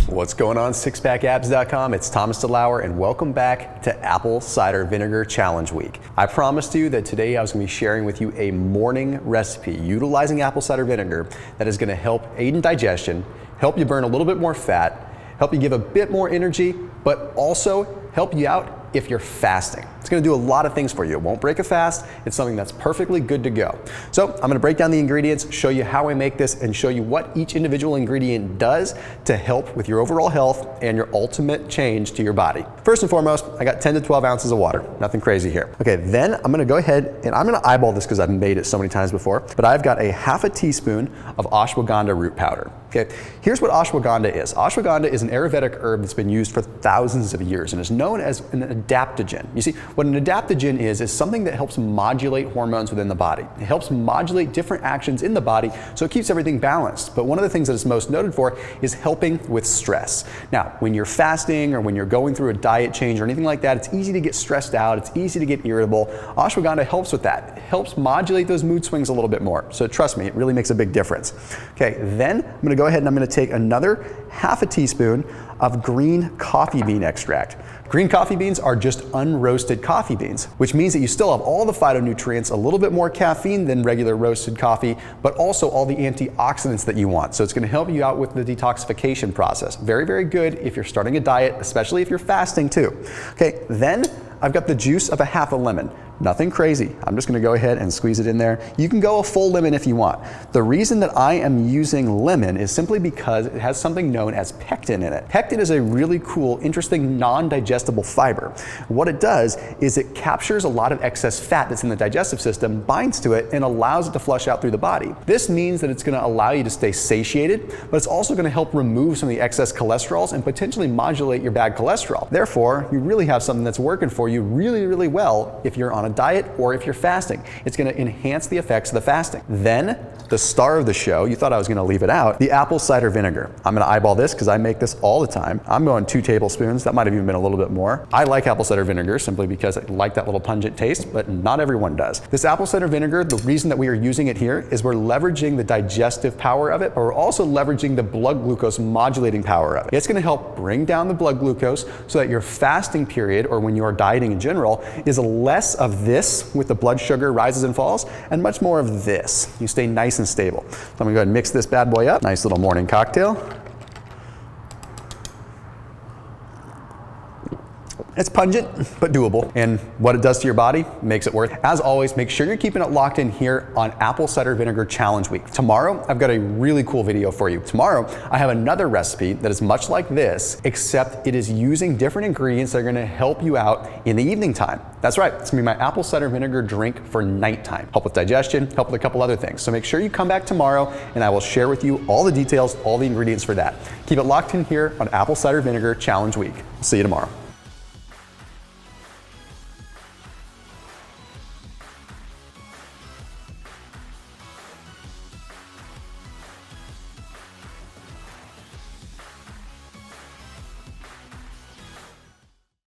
What's going on, SixPackAbs.com? It's Thomas DeLauer, and welcome back to Apple Cider Vinegar Challenge Week. I promised you that today I was going to be sharing with you a morning recipe utilizing apple cider vinegar that is going to help aid in digestion, help you burn a little bit more fat, help you give a bit more energy, but also help you out if you're fasting. It's going to do a lot of things for you. It won't break a fast. It's something that's perfectly good to go. So I'm going to break down the ingredients, show you how I make this, and show you what each individual ingredient does to help with your overall health and your ultimate change to your body. First and foremost, I got 10 to 12 ounces of water. Nothing crazy here. Okay, then I'm going to go ahead and I'm going to eyeball this because I've made it so many times before, but I've got a half a teaspoon of ashwagandha root powder. Okay, here's what ashwagandha is. Ashwagandha is an Ayurvedic herb that's been used for thousands of years and is known as an adaptogen. You see, what an adaptogen is something that helps modulate hormones within the body. It helps modulate different actions in the body so it keeps everything balanced. But one of the things that it's most noted for is helping with stress. Now, when you're fasting or when you're going through a diet change or anything like that, it's easy to get stressed out, it's easy to get irritable. Ashwagandha helps with that. It helps modulate those mood swings a little bit more. So trust me, it really makes a big difference. Okay, then I'm going to go ahead and I'm going to take another half a teaspoon of green coffee bean extract. Green coffee beans are just unroasted coffee beans, which means that you still have all the phytonutrients, a little bit more caffeine than regular roasted coffee, but also all the antioxidants that you want. So it's going to help you out with the detoxification process. Very, very good if you're starting a diet, especially if you're fasting too. Okay, then I've got the juice of a half a lemon. Nothing crazy. I'm just going to go ahead and squeeze it in there. You can go a full lemon if you want. The reason that I am using lemon is simply because it has something known as pectin in it. Pectin is a really cool, interesting, non-digestible fiber. What it does is it captures a lot of excess fat that's in the digestive system, binds to it, and allows it to flush out through the body. This means that it's going to allow you to stay satiated, but it's also going to help remove some of the excess cholesterols and potentially modulate your bad cholesterol. Therefore, you really have something that's working for you really, really well if you're on a diet or if you're fasting. It's going to enhance the effects of the fasting. Then, the star of the show, you thought I was going to leave it out, the apple cider vinegar. I'm going to eyeball this because I make this all the time. I'm going 2 tablespoons. That might have even been a little bit more. I like apple cider vinegar simply because I like that little pungent taste, but not everyone does. This apple cider vinegar, the reason that we are using it here is we're leveraging the digestive power of it, but we're also leveraging the blood glucose modulating power of it. It's going to help bring down the blood glucose so that your fasting period, or when you are dieting in general, is less of this with the blood sugar rises and falls and much more of this. You stay nice and stable. So I'm going to go ahead and mix this bad boy up. Nice little morning cocktail. It's pungent, but doable. And what it does to your body makes it worth it. As always, make sure you're keeping it locked in here on Apple Cider Vinegar Challenge Week. Tomorrow, I've got a really cool video for you. Tomorrow, I have another recipe that is much like this, except it is using different ingredients that are gonna help you out in the evening time. That's right, it's gonna be my apple cider vinegar drink for nighttime. Help with digestion, help with a couple other things. So make sure you come back tomorrow and I will share with you all the details, all the ingredients for that. Keep it locked in here on Apple Cider Vinegar Challenge Week. See you tomorrow.